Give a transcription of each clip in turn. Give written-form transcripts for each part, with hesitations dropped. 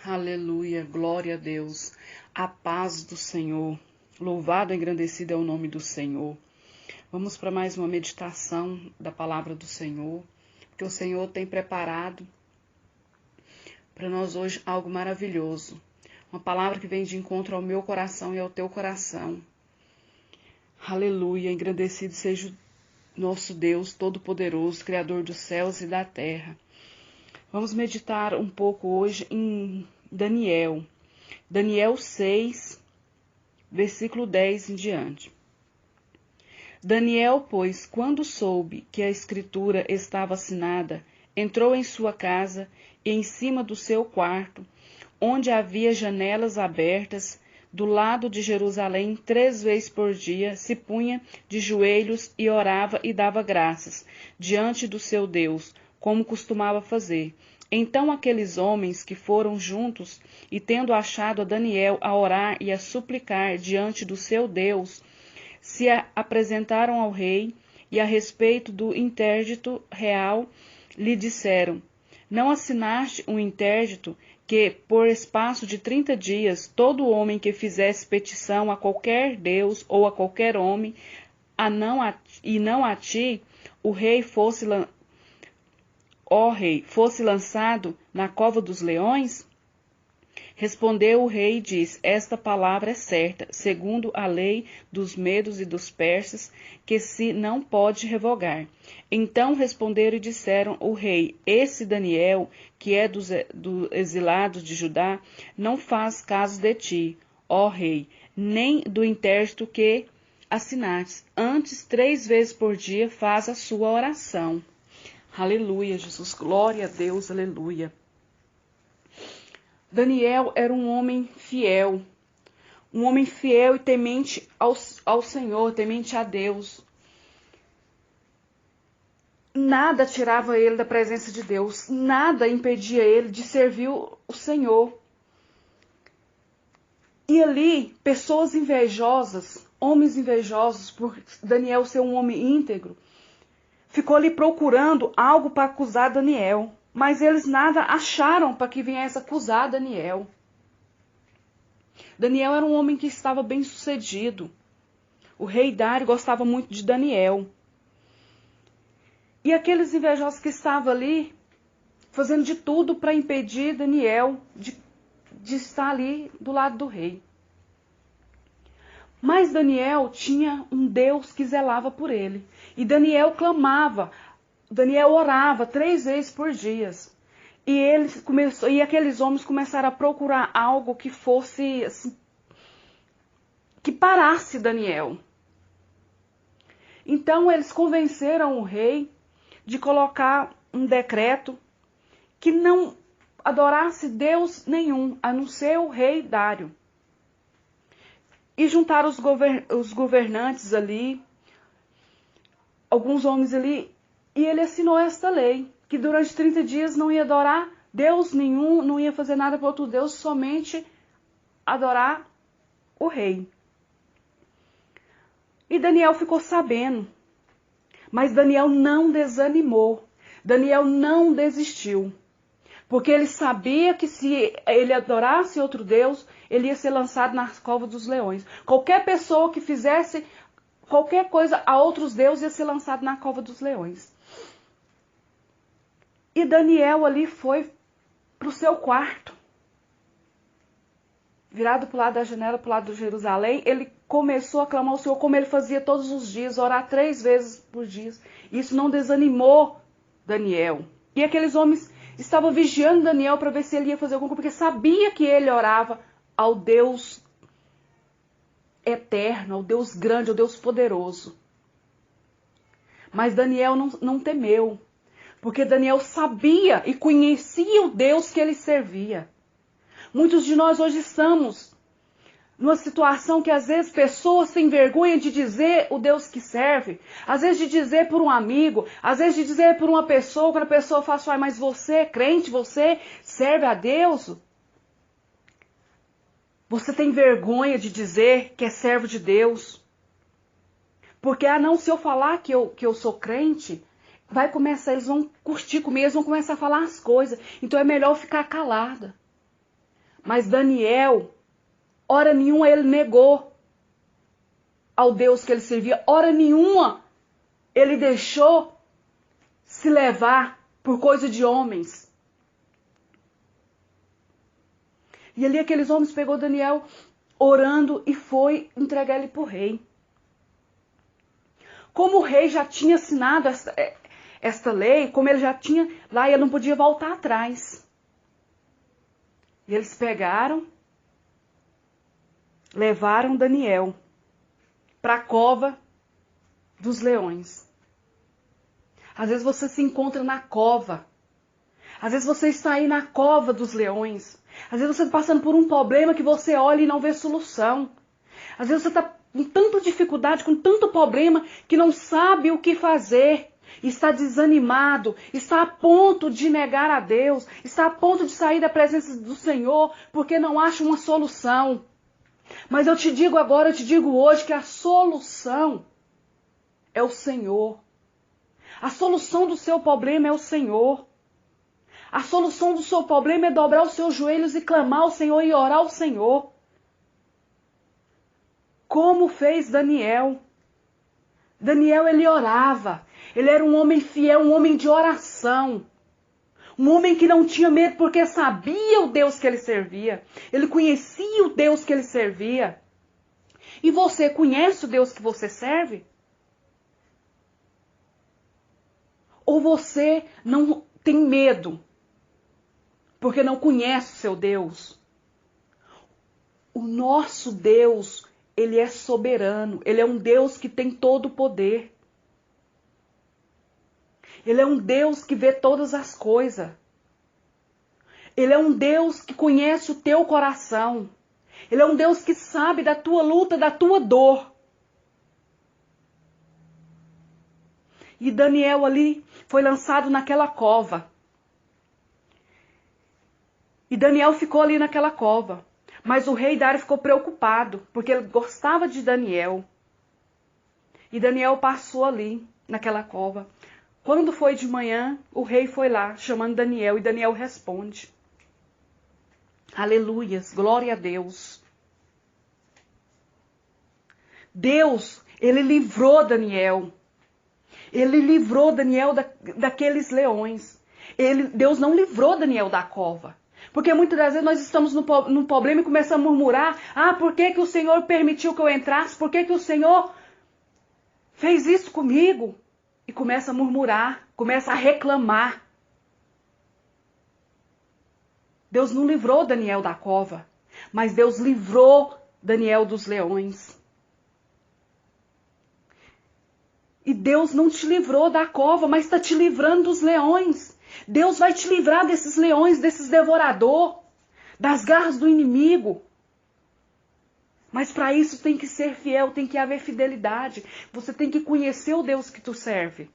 Aleluia, glória a Deus, a paz do Senhor, louvado e engrandecido é o nome do Senhor. Vamos para mais uma meditação da palavra do Senhor, porque o Senhor tem preparado para nós hoje algo maravilhoso, uma palavra que vem de encontro ao meu coração e ao teu coração. Aleluia, engrandecido seja o nosso Deus Todo-Poderoso, Criador dos céus e da terra. Vamos meditar um pouco hoje em Daniel. Daniel 6, versículo 10 em diante. Daniel, pois, quando soube que a escritura estava assinada, entrou em sua casa e em cima do seu quarto, onde havia janelas abertas, do lado de Jerusalém, 3 vezes por dia, se punha de joelhos e orava e dava graças diante do seu Deus, como costumava fazer. Então aqueles homens que foram juntos e tendo achado a Daniel a orar e a suplicar diante do seu Deus, se apresentaram ao rei e a respeito do interdito real lhe disseram: não assinaste um interdito que, por espaço de 30 dias, todo homem que fizesse petição a qualquer Deus ou a qualquer homem, e não a ti, o rei fosse lançado na cova dos leões? Respondeu o rei e disse: esta palavra é certa, segundo a lei dos medos e dos persas, que se não pode revogar. Então responderam e disseram o rei: esse Daniel, que é dos exilados de Judá, não faz caso de ti, ó rei, nem do interdito que assinastes. Antes, 3 vezes por dia faz a sua oração. Aleluia, Jesus, glória a Deus, aleluia. Daniel era um homem fiel e temente ao Senhor, temente a Deus. Nada tirava ele da presença de Deus, nada impedia ele de servir o Senhor. E ali, pessoas invejosas, homens invejosos por Daniel ser um homem íntegro, ficou ali procurando algo para acusar Daniel. Mas eles nada acharam para que viesse acusar Daniel. Daniel era um homem que estava bem sucedido. O rei Dário gostava muito de Daniel. E aqueles invejosos que estavam ali, fazendo de tudo para impedir Daniel de estar ali do lado do rei. Mas Daniel tinha um Deus que zelava por ele. E Daniel clamava. Daniel orava 3 vezes por dia. E aqueles homens começaram a procurar algo que fosse assim, que parasse Daniel. Então eles convenceram o rei de colocar um decreto que não adorasse Deus nenhum, a não ser o rei Dário. E juntaram os governantes ali, alguns homens ali, e ele assinou esta lei, que durante 30 dias não ia adorar Deus nenhum, não ia fazer nada para outro Deus, somente adorar o rei. E Daniel ficou sabendo, mas Daniel não desanimou, Daniel não desistiu, porque ele sabia que se ele adorasse outro Deus, ele ia ser lançado nas covas dos leões. Qualquer pessoa que fizesse qualquer coisa a outros deuses ia ser lançado na cova dos leões. E Daniel ali foi para o seu quarto. Virado para o lado da janela, para o lado de Jerusalém, ele começou a clamar ao Senhor como ele fazia todos os dias, orar 3 vezes por dia. Isso não desanimou Daniel. E aqueles homens estavam vigiando Daniel para ver se ele ia fazer alguma coisa, porque sabia que ele orava ao Deus eterno, ao Deus grande, ao Deus poderoso. Mas Daniel não temeu. Porque Daniel sabia e conhecia o Deus que ele servia. Muitos de nós hoje estamos numa situação que às vezes pessoas têm vergonha de dizer o Deus que serve. Às vezes de dizer por um amigo, às vezes de dizer por uma pessoa, quando a pessoa fala assim, mas você é crente, você serve a Deus? Você tem vergonha de dizer que é servo de Deus? Porque, se eu falar que eu sou crente, eles vão curtir comigo, eles vão começar a falar as coisas. Então é melhor ficar calada. Mas Daniel, hora nenhuma ele negou ao Deus que ele servia. Hora nenhuma ele deixou se levar por coisa de homens. E ali aqueles homens pegou Daniel orando e foi entregar ele para o rei. Como o rei já tinha assinado esta lei, como ele já tinha lá, ele não podia voltar atrás. E eles pegaram, levaram Daniel para a cova dos leões. Às vezes você se encontra na cova. Às vezes você está aí na cova dos leões. Às vezes você está passando por um problema que você olha e não vê solução. Às vezes você está com tanta dificuldade, com tanto problema, que não sabe o que fazer. Está desanimado, está a ponto de negar a Deus, está a ponto de sair da presença do Senhor, porque não acha uma solução. Mas eu te digo agora, eu te digo hoje que a solução é o Senhor. A solução do seu problema é o Senhor. A solução do seu problema é dobrar os seus joelhos e clamar ao Senhor e orar ao Senhor. Como fez Daniel. Daniel, ele orava. Ele era um homem fiel, um homem de oração. Um homem que não tinha medo porque sabia o Deus que ele servia. Ele conhecia o Deus que ele servia. E você conhece o Deus que você serve? Ou você não tem medo porque não conhece o seu Deus? O nosso Deus, ele é soberano. Ele é um Deus que tem todo o poder. Ele é um Deus que vê todas as coisas. Ele é um Deus que conhece o teu coração. Ele é um Deus que sabe da tua luta, da tua dor. E Daniel ali foi lançado naquela cova. E Daniel ficou ali naquela cova. Mas o rei Dário ficou preocupado, porque ele gostava de Daniel. E Daniel passou ali, naquela cova. Quando foi de manhã, o rei foi lá, chamando Daniel, e Daniel responde. Aleluias, glória a Deus. Deus, ele livrou Daniel. Ele livrou Daniel daqueles leões. Deus não livrou Daniel da cova. Porque muitas das vezes nós estamos no problema e começamos a murmurar. Ah, por que o Senhor permitiu que eu entrasse? Por que o Senhor fez isso comigo? E começa a murmurar, começa a reclamar. Deus não livrou Daniel da cova, mas Deus livrou Daniel dos leões. E Deus não te livrou da cova, mas está te livrando dos leões. Deus vai te livrar desses leões, desses devoradores, das garras do inimigo. Mas para isso tem que ser fiel, tem que haver fidelidade. Você tem que conhecer o Deus que tu serve.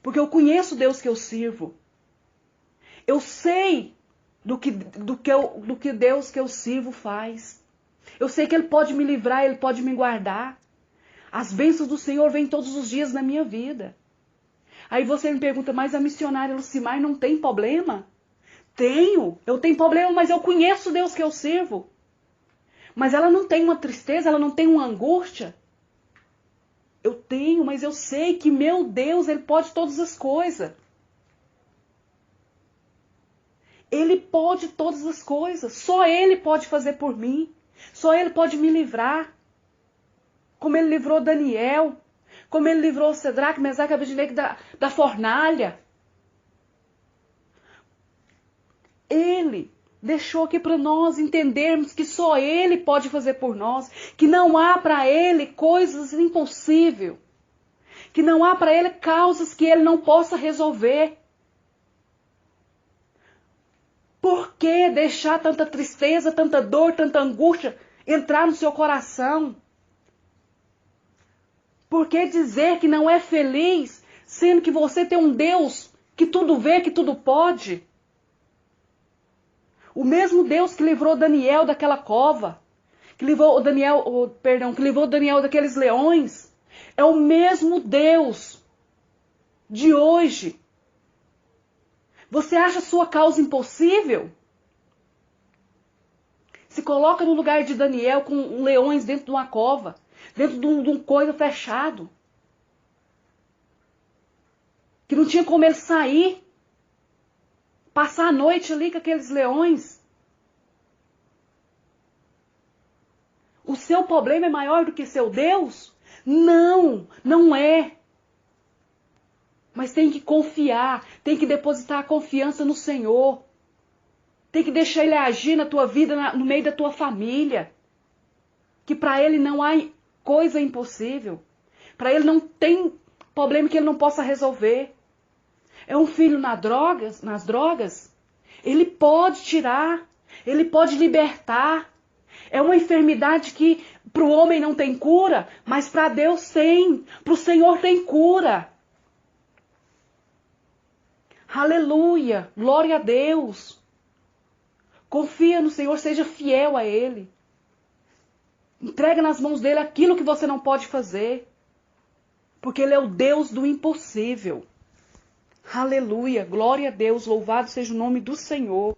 Porque eu conheço o Deus que eu sirvo. Eu sei do que Deus que eu sirvo faz. Eu sei que Ele pode me livrar, Ele pode me guardar. As bênçãos do Senhor vêm todos os dias na minha vida. Aí você me pergunta, mas a missionária Lucimar não tem problema? Tenho, eu tenho problema, mas eu conheço o Deus que eu sirvo. Mas ela não tem uma tristeza, ela não tem uma angústia. Eu tenho, mas eu sei que meu Deus, Ele pode todas as coisas. Ele pode todas as coisas. Só Ele pode fazer por mim. Só Ele pode me livrar. Como Ele livrou Daniel. Como Ele livrou Cedraque, Mesaque e Abednego da fornalha. Ele deixou aqui para nós entendermos que só Ele pode fazer por nós. Que não há para Ele coisas impossíveis. Que não há para Ele causas que Ele não possa resolver. Por que deixar tanta tristeza, tanta dor, tanta angústia entrar no seu coração? Por que dizer que não é feliz, sendo que você tem um Deus que tudo vê, que tudo pode? O mesmo Deus que livrou Daniel daquela cova, que livrou Daniel daqueles leões, é o mesmo Deus de hoje. Você acha a sua causa impossível? Se coloca no lugar de Daniel com leões dentro de uma cova, dentro de um coisa fechado. Que não tinha como ele sair, passar a noite ali com aqueles leões. O seu problema é maior do que seu Deus? Não, não é. Mas tem que confiar, tem que depositar a confiança no Senhor. Tem que deixar Ele agir na tua vida, no meio da tua família. Que para Ele não há coisa impossível. Para Ele não tem problema que Ele não possa resolver. É um filho nas drogas? Ele pode tirar, Ele pode libertar. É uma enfermidade que para o homem não tem cura, mas para Deus tem. Para o Senhor tem cura. Aleluia, glória a Deus. Confia no Senhor, seja fiel a Ele. Entrega nas mãos dele aquilo que você não pode fazer. Porque Ele é o Deus do impossível. Aleluia, glória a Deus, louvado seja o nome do Senhor.